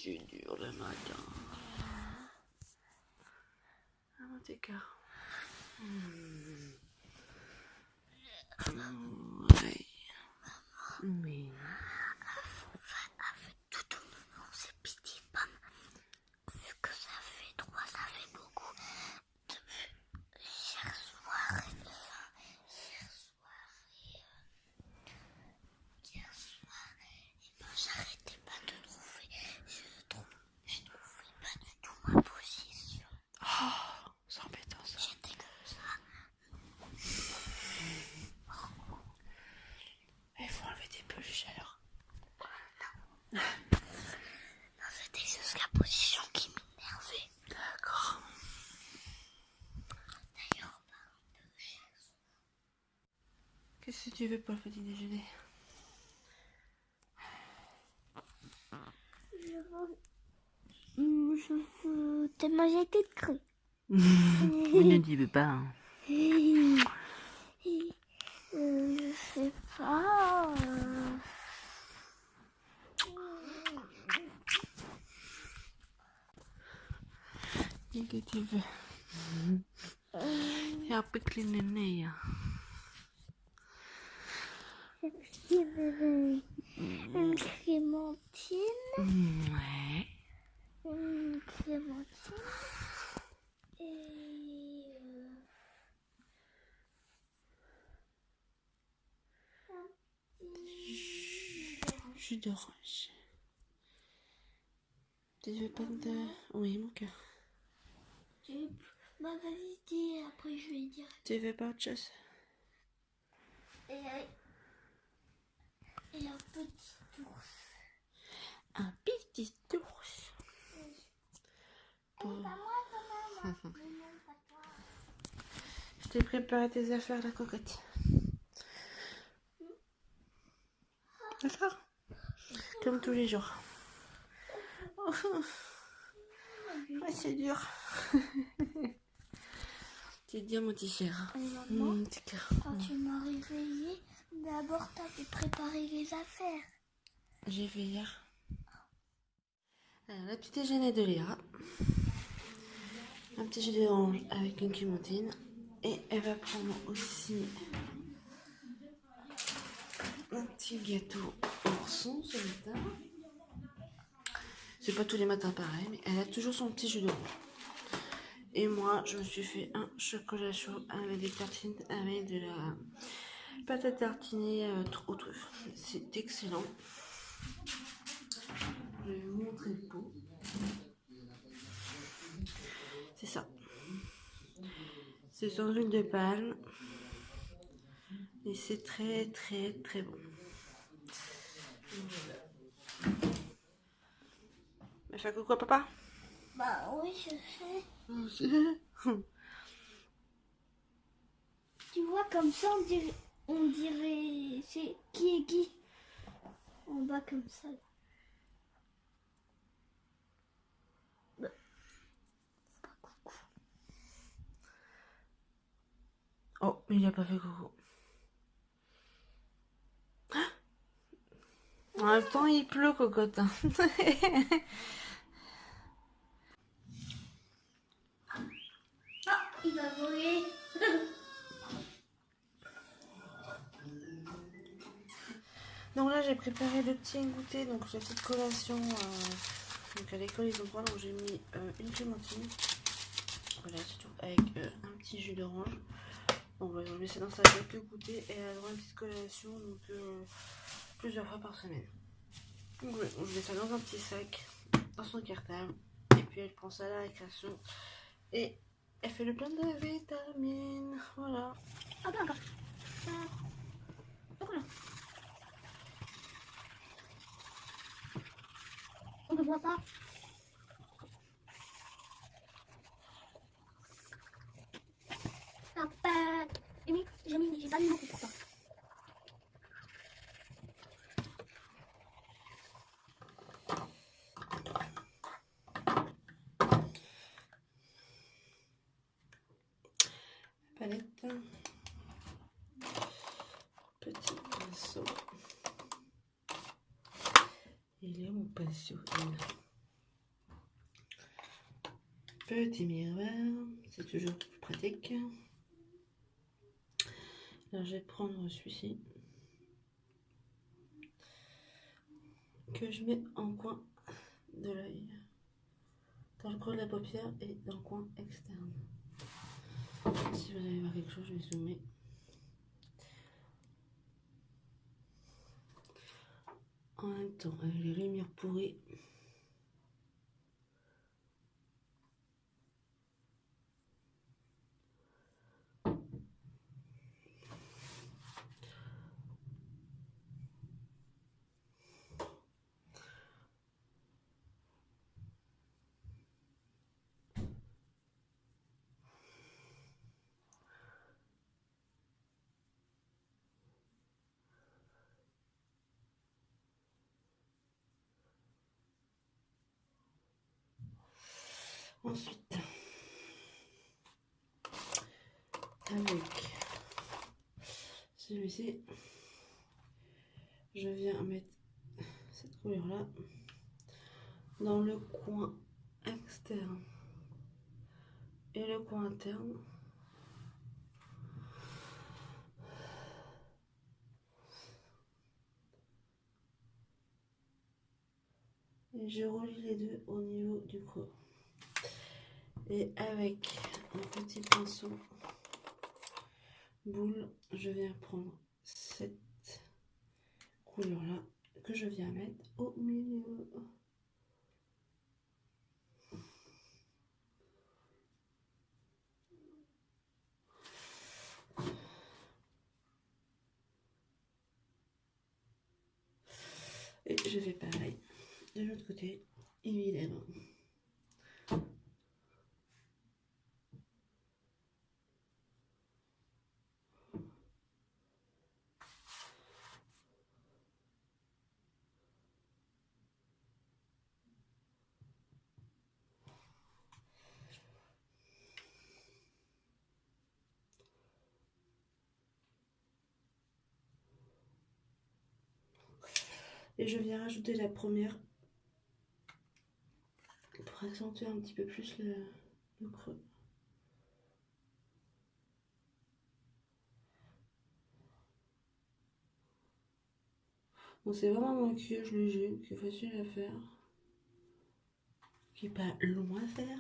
c'est dur le matin. Ah mon cœur. Ouais. Oui. C'est pitié, pomme. Vu que ça fait 3, ça fait beaucoup. Hier soir, j'arrêtais pas de trouver. Je trouvais pas du tout ma position. Oh, c'est embêtant ça. J'étais comme ça. Il faut enlever des peluches alors. Non, c'était juste la position qui m'énervait. D'accord. D'ailleurs, Qu'est-ce que tu veux pour le petit déjeuner? je veux te manger toute crue. Mais ne dis pas. Hein. Je sais pas. Qu'est-ce que tu veux? Il y a un peu que les nénés. Je veux une clémentine. Ouais. Une clémentine. Et Jus d'orange. Tu veux pas de... Oui, mon cœur. bah vas-y, dis, après je vais dire. Tu veux pas autre chose? Et un petit ours. Un petit ours. Pas moi quand même. Non, pas toi. Je t'ai préparé tes affaires, la cocotte. D'accord? Comme tous les jours. Ouais, c'est dur. C'est dur, mon petit cher. Maman, Petit cœur. quand tu m'as réveillée, d'abord t'avais préparé les affaires. J'ai fait hier. Alors, la petite déjeuner de Léa. Un petit jus d'orange avec une clémentine. Et elle va prendre aussi un petit gâteau ourson ce matin. C'est pas tous les matins pareil, mais elle a toujours son petit jus d'orange. Et moi, je me suis fait un chocolat chaud avec des tartines, avec de la pâte à tartiner aux truffes. C'est excellent. Je vais vous montrer le pot. C'est ça. C'est sans huile de palme. Et c'est très très très bon. Mais fais coucou à papa. Bah oui, je sais. Tu vois, comme ça, on dirait c'est qui est qui. En bas comme ça. Bah, pas coucou. Oh, il a pas fait coucou. En même temps, il pleut, cocotte. Ah, il va voler. Donc là, j'ai préparé le petit goûter, donc la petite collation. Donc à l'école, ils ont droit, donc j'ai mis une clémentine. Voilà, c'est tout, avec un petit jus d'orange. Donc voilà, je vais laisser dans sa boîte le goûter et elle a droit à une petite collation, donc plusieurs fois par semaine. Donc voilà, je mets ça dans un petit sac, dans son cartable. Et puis elle prend ça à la récréation. Et elle fait le plein de vitamines. Voilà. Ah bah encore. Voilà. On ne voit pas. Papa. Amy, j'ai pas mis beaucoup pour toi. Palette. Petit pinceau. Il est où mon pinceau? Petit miroir, c'est toujours plus pratique. Alors je vais prendre celui-ci que je mets en coin de l'œil, dans le creux de la paupière et dans le coin externe. Si vous allez voir quelque chose, je vais zoomer. En même temps, avec les lumières pourries. Ensuite, avec celui-ci, je viens mettre cette couleur là dans le coin externe et le coin interne. Et je relie les deux au niveau du creux. Et avec un petit pinceau boule, je viens prendre cette couleur là que je viens mettre au milieu. Et je fais pareil de l'autre côté, évidemment. Et je viens rajouter la première pour accentuer un petit peu plus le creux. Bon, c'est vraiment un maquillage léger, qui est facile à faire, qui n'est pas long à faire.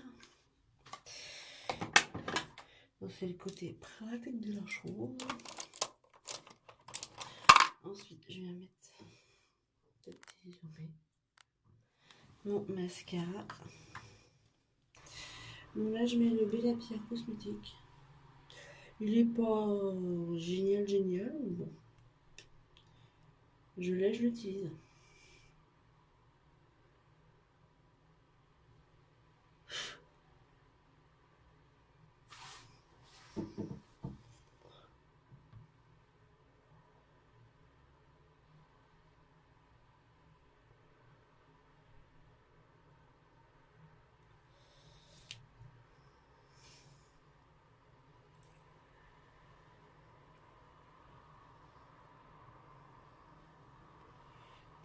Donc c'est le côté pratique de la chose. Ensuite, je vais mettre mon mascara. Donc là, je mets le Bella Pierre Cosmétique. Il est pas génial, mais bon. Je l'utilise.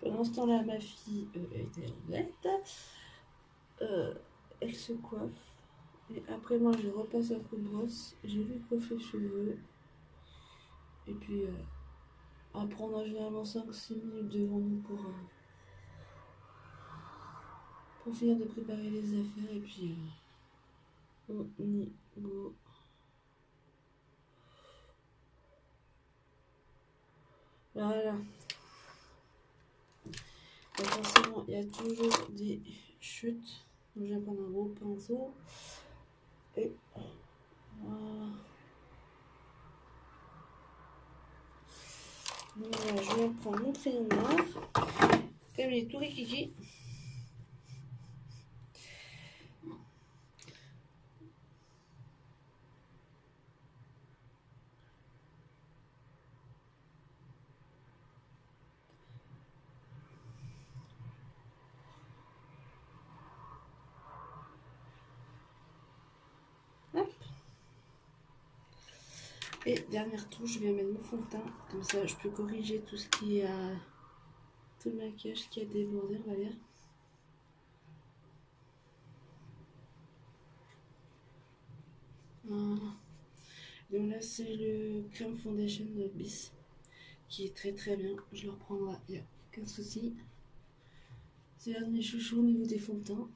Pendant ce temps-là, ma fille était en bête. Elle se coiffe. Et après, moi, je repasse un coup de brosse. J'ai lui coiffer les cheveux. Et puis, après, on a généralement 5-6 minutes devant nous pour finir de préparer les affaires. Et puis, on y go. Voilà. Et forcément, il y a toujours des chutes. Donc, je vais prendre un gros pinceau. Et voilà. Donc, voilà, je vais prendre mon crayon noir. Comme il est tout rikiki. Hop. Et dernière touche, je vais mettre mon fond de teint. Comme ça, je peux corriger tout ce qui a... tout le maquillage qui a débordé, on va dire. Donc là c'est le crème foundation de Bis qui est très très bien. Je le reprendrai, il n'y a aucun souci. C'est l'un de mes chouchous au niveau des fonds de teint.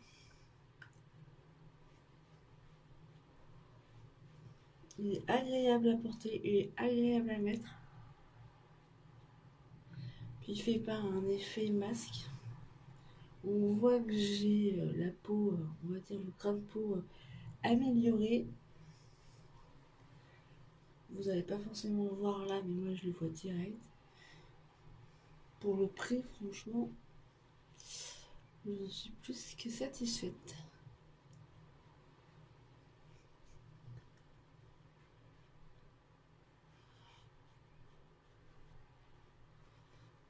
Il est agréable à porter, il est agréable à mettre. Puis il fait pas un effet masque. On voit que j'ai la peau, on va dire le grain de peau amélioré. Vous n'allez pas forcément le voir là, mais moi je le vois direct. Pour le prix, franchement, je suis plus que satisfaite.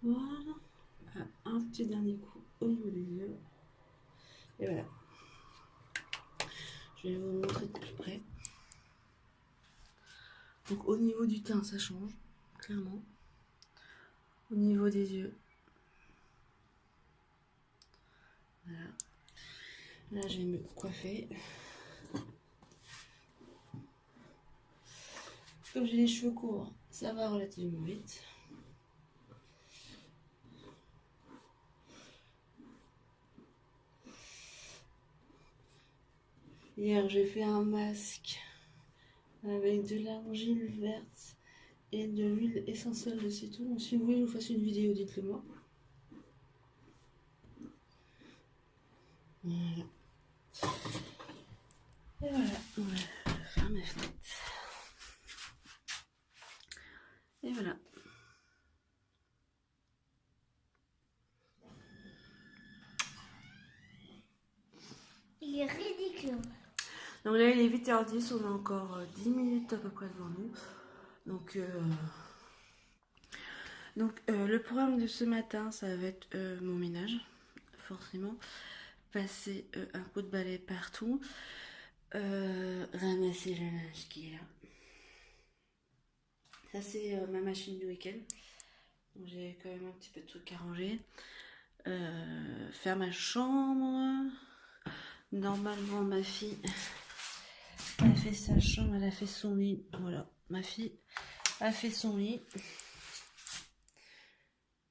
Voilà. Un petit dernier coup au niveau des yeux. Et voilà. Je vais vous montrer de plus près. Donc au niveau du teint, ça change, clairement. Au niveau des yeux. Voilà. Là, je vais me coiffer. Comme j'ai les cheveux courts, ça va relativement vite. Hier, j'ai fait un masque avec de l'argile verte et de l'huile essentielle de citron. Donc, si vous voulez que je vous fasse une vidéo, dites-le moi. Voilà. Et voilà, on va faire ma fenêtre. Et voilà. Il est ridicule. Donc là, il est 8h10, on a encore 10 minutes à peu près devant nous. Donc, le programme de ce matin, ça va être mon ménage, forcément. Passer un coup de balai partout. Ramasser le linge qui est là. Ça, c'est ma machine du week-end. Donc, j'ai quand même un petit peu de trucs à ranger. Faire ma chambre. Normalement, ma fille, elle a fait sa chambre, elle a fait son lit. Voilà, ma fille a fait son lit.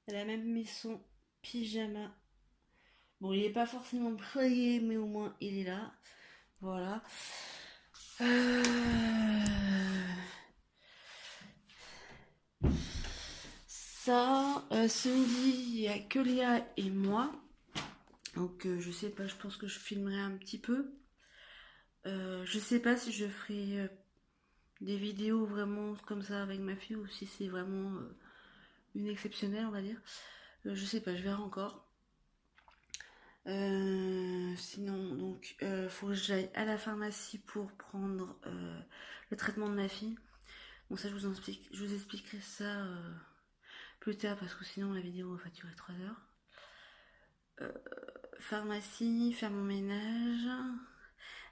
Elle a même mis son pyjama. Bon, il n'est pas forcément plié, mais au moins il est là. Voilà. Ça, ce midi, il n'y a que Léa et moi. Donc, je sais pas, je pense que je filmerai un petit peu. Je sais pas si je ferai des vidéos vraiment comme ça avec ma fille ou si c'est vraiment une exceptionnelle, on va dire. Je sais pas, je verrai encore. Sinon, donc, faut que j'aille à la pharmacie pour prendre le traitement de ma fille. Bon, ça, je vous expliquerai ça plus tard parce que sinon la vidéo va durer 3 heures. Pharmacie, faire mon ménage.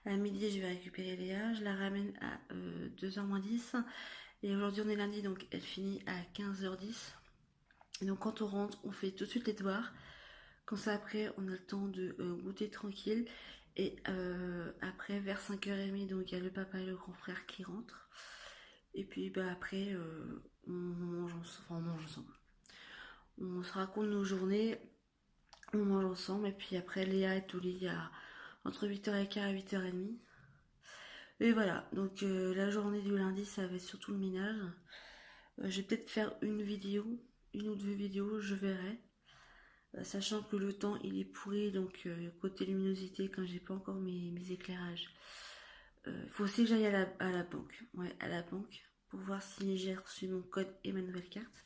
À midi, je vais récupérer Léa. Je la ramène à 2h moins 10. Et aujourd'hui, on est lundi, donc elle finit à 15h10. Et donc, quand on rentre, on fait tout de suite les devoirs. Comme ça, après, on a le temps de goûter tranquille. Et après, vers 5h30, donc il y a le papa et le grand frère qui rentrent. Et puis, bah, après, on mange ensemble. On se raconte nos journées. On mange ensemble. Et puis après, Léa est au lit entre 8h15 et 8h30. Et voilà, donc la journée du lundi, ça va être surtout le ménage. Je vais peut-être faire une ou deux vidéos, je verrai. Sachant que le temps, il est pourri, donc côté luminosité, quand j'ai pas encore mes éclairages. Faut aussi que j'aille à la banque. Ouais, à la banque, pour voir si j'ai reçu mon code et ma nouvelle carte.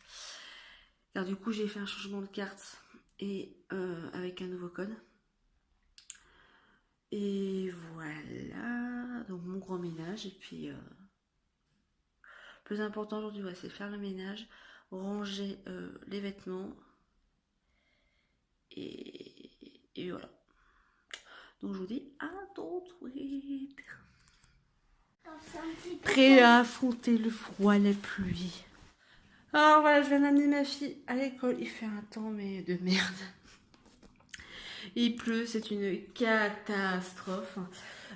Car du coup, j'ai fait un changement de carte et avec un nouveau code. Et voilà, donc mon grand ménage. Et puis, le plus important aujourd'hui, ouais, c'est faire le ménage, ranger les vêtements. Et voilà. Donc je vous dis à tout de suite. Prêt à affronter le froid, la pluie. Alors voilà, je viens d'amener ma fille à l'école. Il fait un temps mais de merde. Il pleut, c'est une catastrophe.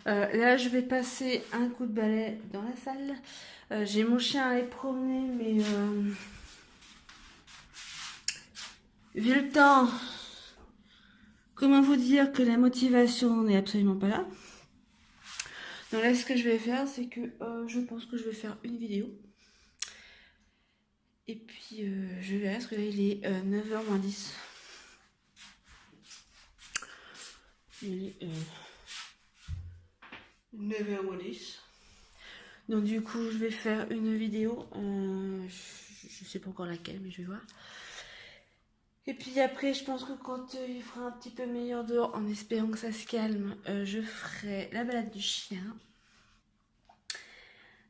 Là, je vais passer un coup de balai dans la salle. J'ai mon chien à aller promener, mais vu le temps, comment vous dire que la motivation n'est absolument pas là. Donc là, ce que je vais faire, c'est que je pense que je vais faire une vidéo. Et puis, je verrai, parce que là, il est 9h moins 10. Il est 9h moins 10. Donc du coup, je vais faire une vidéo. Je sais pas encore laquelle, mais je vais voir. Et puis après, je pense que quand il fera un petit peu meilleur dehors, en espérant que ça se calme, je ferai la balade du chien.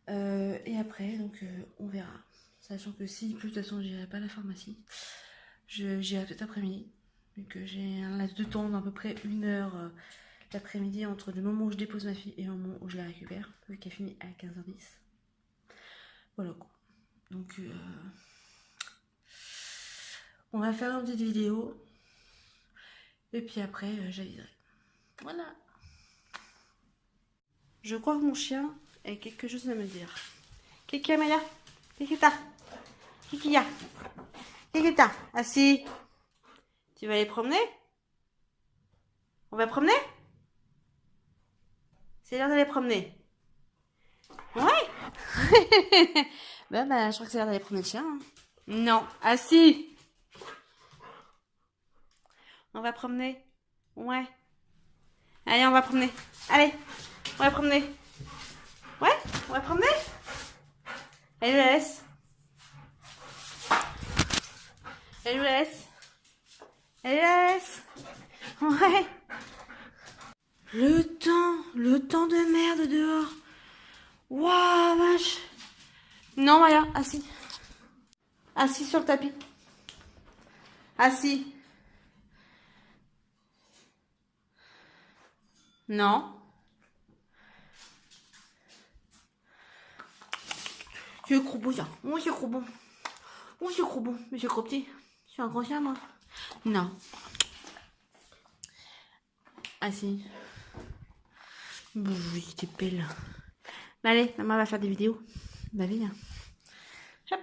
Et après, donc on verra. Sachant que si, de toute façon, j'irai pas à la pharmacie. J'irai peut-être après-midi. Vu que j'ai un laps de temps d'à peu près 1 heure l'après-midi entre le moment où je dépose ma fille et le moment où je la récupère. Vu qu'elle finit à 15h10. Voilà quoi. Donc on va faire une petite vidéo. Et puis après, j'aviserai. Voilà. Je crois que mon chien a quelque chose à me dire. Kiki Amaya, qu'est-ce que t'as? Kiki ya, qu'est-ce que t'as? Assis. Tu vas aller promener? On va promener? C'est l'heure d'aller promener. Ouais. Bah, je crois que c'est l'heure d'aller promener le chien. Hein. Non, assis. On va promener. Ouais. Allez, on va promener. Allez, on va promener. Ouais, on va promener. Elle nous la laisse. Elle nous la laisse. Elle nous la laisse. Ouais. Le temps de merde dehors. Waouh, vache. Non, Maya, assis. Assis sur le tapis. Assis. Non. Tu es gros bouillon. Oui, c'est gros bon. Oui, c'est gros bon. Mais c'est gros petit. Je suis un grand chien, moi. Non. Assis. Oui, t'es belle. Allez, maman va faire des vidéos. Bah, viens. Hop.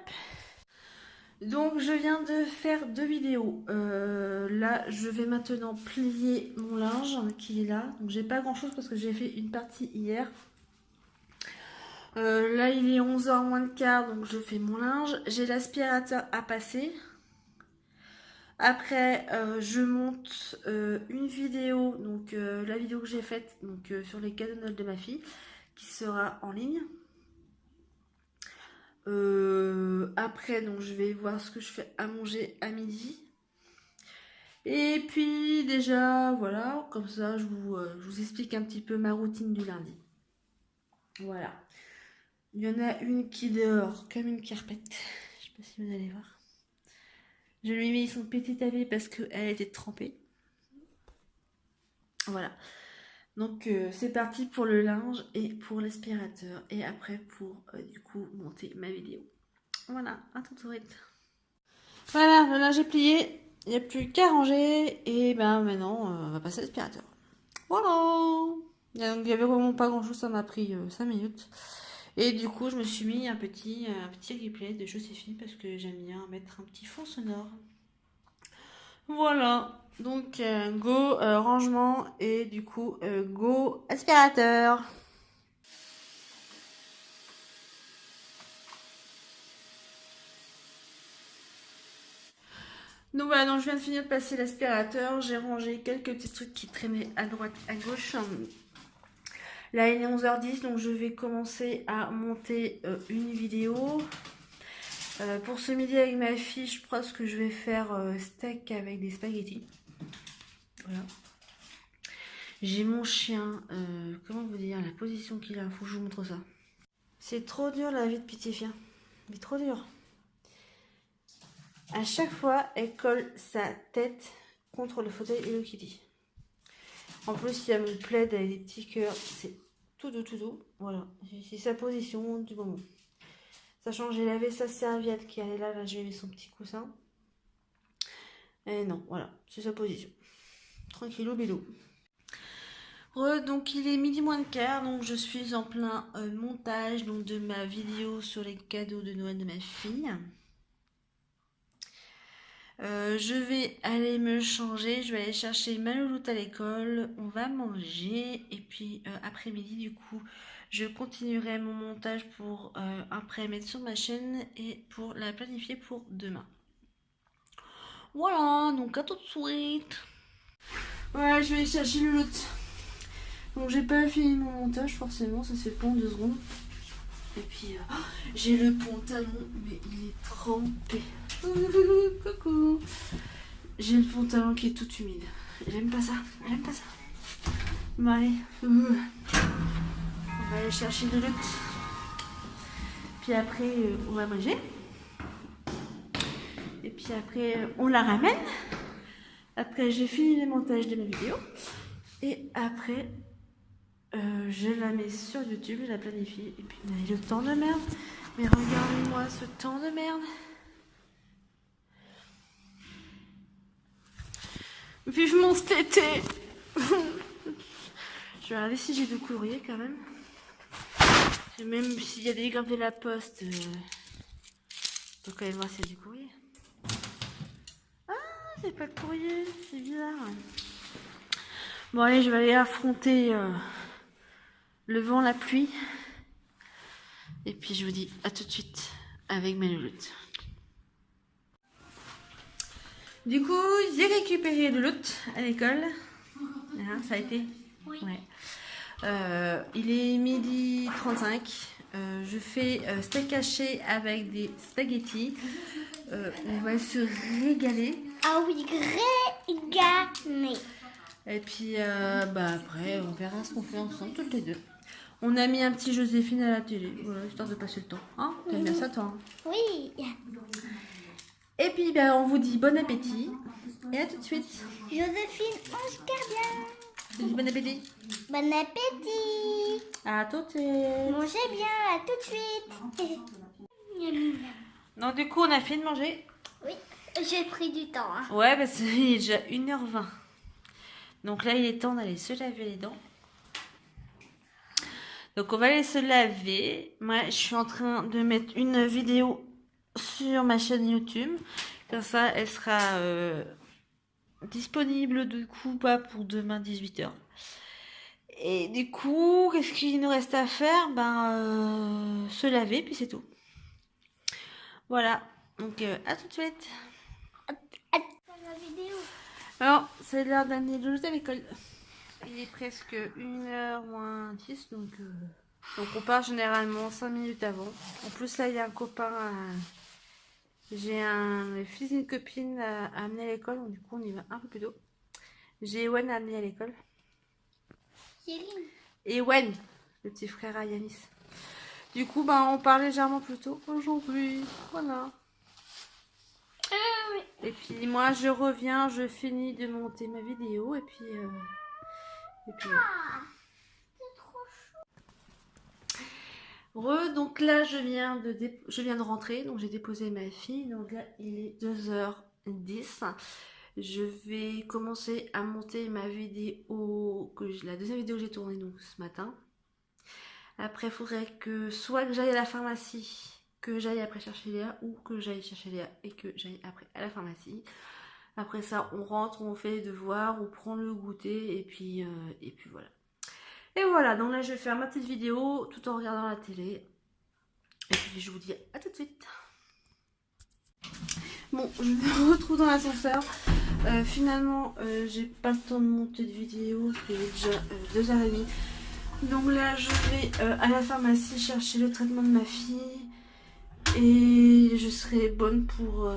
Donc, je viens de faire 2 vidéos. Là, je vais maintenant plier mon linge qui est là. Donc, j'ai pas grand chose parce que j'ai fait une partie hier. Là, il est 11h moins le quart, donc je fais mon linge. J'ai l'aspirateur à passer. Après, je monte une vidéo, donc la vidéo que j'ai faite donc, sur les cadeaux de Noël de ma fille, qui sera en ligne. Après, donc je vais voir ce que je fais à manger à midi. Et puis déjà, voilà, comme ça, je vous explique un petit peu ma routine du lundi. Voilà. Il y en a une qui dort comme une carpette. Je sais pas si vous allez voir. Je lui ai mis son petit tablier parce qu'elle était trempée. Voilà. Donc c'est parti pour le linge et pour l'aspirateur. Et après pour du coup monter ma vidéo. Voilà, à tout de suite. Voilà, le linge est plié. Il n'y a plus qu'à ranger. Et ben maintenant, on va passer à l'aspirateur. Voilà. Donc, il y avait vraiment pas grand chose, ça m'a pris 5 minutes. Et du coup, je me suis mis un petit replay de Joséphine parce que j'aime bien mettre un petit fond sonore. Voilà, donc go rangement et du coup go aspirateur. Donc voilà, donc je viens de finir de passer l'aspirateur. J'ai rangé quelques petits trucs qui traînaient à droite, à gauche. Là il est 11h10, donc je vais commencer à monter une vidéo. Pour ce midi avec ma fille, je pense que je vais faire steak avec des spaghettis. Voilà. J'ai mon chien, comment vous dire, la position qu'il a, faut que je vous montre ça. C'est trop dur la vie de Pitifien, mais trop dur. À chaque fois, elle colle sa tête contre le fauteuil Hello Kitty. En plus, il y a mon plaid avec des petits cœurs, c'est tout doux, tout doux. Voilà, c'est sa position du moment. Sachant que j'ai lavé sa serviette qui allait là, j'ai mis son petit coussin. Et non, voilà, c'est sa position. Tranquillo bélo. Donc il est midi moins le quart, donc je suis en plein montage donc, de ma vidéo sur les cadeaux de Noël de ma fille. Je vais aller me changer, je vais aller chercher ma louloute à l'école, on va manger et puis après-midi du coup je continuerai mon montage pour après mettre sur ma chaîne et pour la planifier pour demain. Voilà, donc à tout de suite. Voilà, je vais aller chercher louloute. Donc j'ai pas fini mon montage forcément, ça se fait pas en 2 secondes. Et puis j'ai le pantalon, mais il est trempé. Coucou. J'ai le pantalon qui est tout humide. J'aime pas ça, j'aime pas ça. Bon allez, on va aller chercher de l'autre. Puis après on va manger. Et puis après on la ramène. Après j'ai fini le montage de ma vidéo. Et après je la mets sur YouTube, je la planifie. Et puis le temps de merde. Mais regardez-moi ce temps de merde. Vivement cet été. Je vais regarder si j'ai du courrier quand même. Et même s'il y a des livres de la poste, faut quand même voir s'il y a du courrier. Ah, c'est pas de courrier, c'est bizarre. Bon allez, je vais aller affronter le vent, la pluie. Et puis je vous dis à tout de suite avec ma louloute. Du coup, j'ai récupéré de l'autre à l'école. Ah, ça a été. Oui. Ouais. Il est midi 35. Je fais steak haché avec des spaghettis. On va se régaler. Ah oui, régalé. Et puis après, on verra ce qu'on fait ensemble, toutes les deux. On a mis un petit Joséphine à la télé, voilà, histoire de passer le temps. Hein, t'aimes bien ça, toi? Hein? Oui. Et puis, on vous dit bon appétit. Et à tout de suite. Joséphine, mange bien. Je dis bon appétit. Bon appétit. À tout de suite. Mangez bien, à tout de suite. Donc, du coup, on a fini de manger. Oui, j'ai pris du temps. Hein. Ouais, parce qu'il est déjà 1h20. Donc là, il est temps d'aller se laver les dents. Donc, on va aller se laver. Moi, je suis en train de mettre une vidéo sur ma chaîne YouTube. Comme ça, elle sera disponible du coup pas pour demain 18h. Et du coup, qu'est-ce qu'il nous reste à faire? Se laver, puis c'est tout. Voilà. Donc, à tout de suite. La vidéo. Alors, c'est l'heure d'amener Loulou à l'école. Il est presque 1h moins 10, donc on part généralement 5 minutes avant. En plus, là, il y a un copain, j'ai le fils d'une copine à amener à l'école, donc du coup, on y va un peu plus tôt. J'ai Ewen à amener à l'école. Ewen, le petit frère à Yanis. Du coup, on part légèrement plus tôt aujourd'hui. Voilà. Et puis moi je reviens, je finis de monter ma vidéo et puis C'est trop chaud. donc là je viens de rentrer, donc j'ai déposé ma fille, donc là il est 2h10. Je vais commencer à monter ma vidéo, la deuxième vidéo que j'ai tournée donc ce matin. Après il faudrait que soit que j'aille à la pharmacie, que j'aille après chercher Léa, ou que j'aille chercher Léa et que j'aille après à la pharmacie. Après ça, on rentre, on fait les devoirs, on prend le goûter et puis voilà. Et voilà, donc là je vais faire ma petite vidéo tout en regardant la télé. Et puis je vous dis à tout de suite. Bon, je me retrouve dans l'ascenseur. Finalement, j'ai pas le temps de monter de vidéo, il est déjà 2h30. Donc là, je vais à la pharmacie chercher le traitement de ma fille. Et je serai bonne pour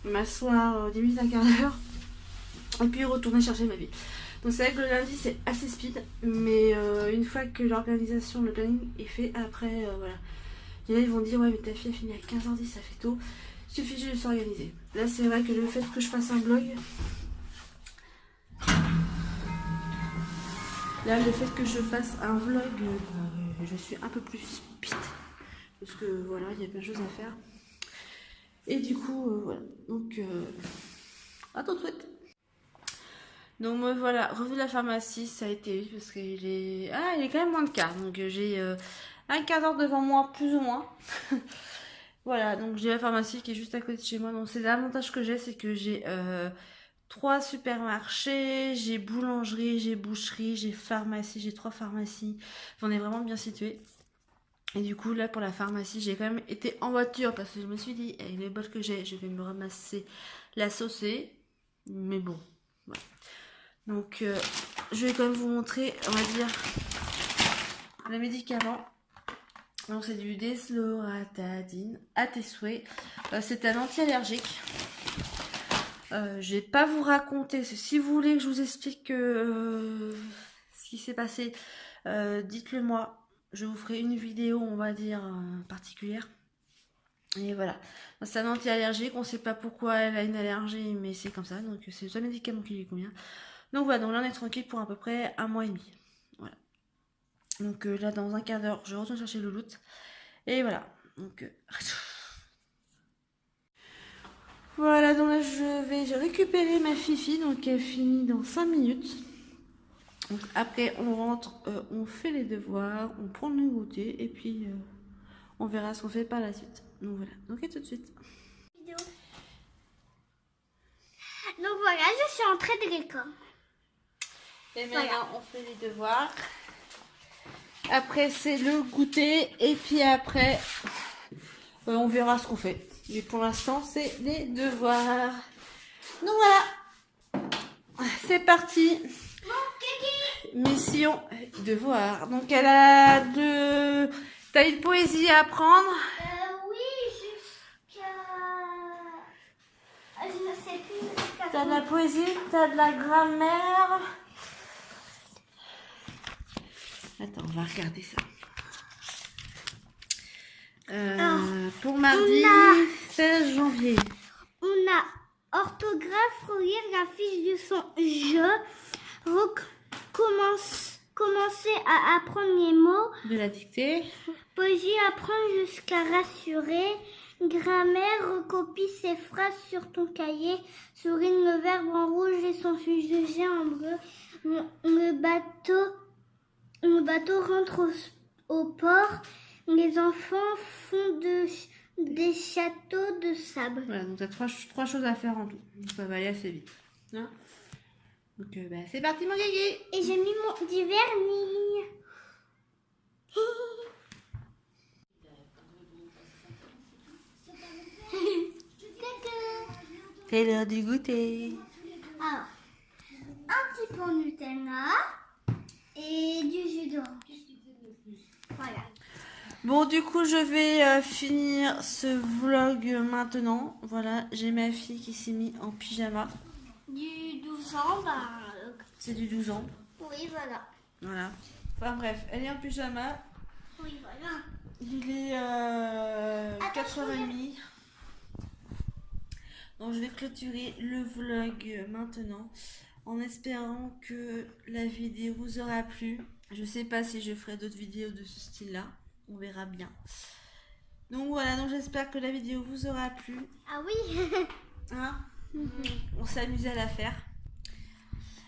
m'asseoir 10 minutes, un quart d'heure. Et puis retourner chercher ma vie. Donc c'est vrai que le lundi c'est assez speed. Mais une fois que l'organisation, le planning est fait, après voilà. Il y en a, ils vont dire ouais mais ta fille a fini à 15h10, ça fait tôt. Il suffit juste de s'organiser. Là c'est vrai que le fait que je fasse un vlog. Là le fait que je fasse un vlog, je suis un peu plus speed. Parce que voilà, il y a plein de choses à faire. Et du coup, voilà. Donc, à tout de suite. Donc me voilà, revue de la pharmacie, ça a été vite parce qu'il est... Ah, il est quand même moins de quart. Donc j'ai un quart d'heure devant moi, plus ou moins. Voilà, donc j'ai la pharmacie qui est juste à côté de chez moi. Donc c'est l'avantage que j'ai, c'est que j'ai 3 supermarchés, j'ai boulangerie, j'ai boucherie, j'ai pharmacie, j'ai 3 pharmacies. Enfin, on est vraiment bien situé. Et du coup, là, pour la pharmacie, j'ai quand même été en voiture parce que je me suis dit, avec les bottes que j'ai, je vais me ramasser la saucer. Mais bon, voilà. Donc, je vais quand même vous montrer, on va dire, les médicaments. Donc, c'est du Desloratadine à tes souhaits. C'est un anti-allergique. Je vais pas vous raconter. Si vous voulez que je vous explique ce qui s'est passé, dites-le moi. Je vous ferai une vidéo, on va dire, particulière. Et voilà. C'est un anti-allergique. On sait pas pourquoi elle a une allergie, mais c'est comme ça. Donc, c'est le seul médicament qui lui convient. Donc voilà, donc là on est tranquille pour à peu près 1 mois et demi. Voilà. Donc là dans un quart d'heure, je retourne chercher le loot. Et voilà. Donc voilà, donc là j'ai récupéré ma Fifi, donc elle finit dans 5 minutes. Donc après on rentre, on fait les devoirs, on prend le goûter et puis on verra ce qu'on fait par la suite. Donc voilà, donc à tout de suite. Donc voilà, je suis entrée de l'école. Et maintenant on fait les devoirs. Après c'est le goûter et puis après on verra ce qu'on fait. Mais pour l'instant c'est les devoirs. Donc voilà, c'est parti. Mission devoir. Donc elle a de... T'as une poésie à apprendre? Oui, jusqu'à... Je ne sais plus jusqu'à... T'as de la poésie, t'as de la grammaire. Attends, on va regarder ça. Pour mardi 16 janvier. On a orthographe, relire la fiche du son je, commencer à apprendre les mots, De la dictée. poésie, apprendre jusqu'à rassurer, grammaire, recopie ces phrases sur ton cahier, souligne le verbe en rouge et son sujet en bleu, le bateau rentre au port, les enfants font des châteaux de sable. Voilà, donc t'as trois choses à faire en tout. Donc ça va aller assez vite. Hein, donc c'est parti mon guégué. Et j'ai mis du vernis. C'est l'heure du goûter. Alors, un petit peu de Nutella et du jus d'orange. Voilà. Bon, du coup, je vais finir ce vlog maintenant. Voilà, j'ai ma fille qui s'est mise en pyjama. Du 12 ans, C'est du 12 ans. oui, voilà. Voilà. Enfin bref, elle est en pyjama. Oui, voilà. Il est 4h30. Donc je vais clôturer le vlog maintenant en espérant que la vidéo vous aura plu. Je sais pas si je ferai d'autres vidéos de ce style là. On verra bien. Donc voilà, donc j'espère que la vidéo vous aura plu. Ah oui. Hein, on s'est amusé à la faire.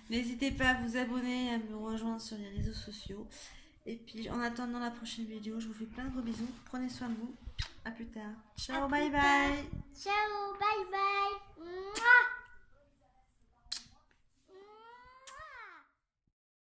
N'hésitez pas à vous abonner, à me rejoindre sur les réseaux sociaux. Et puis en attendant la prochaine vidéo, je vous fais plein de gros bisous. Prenez soin de vous. À plus tard. Ciao, bye bye. Ciao, bye bye.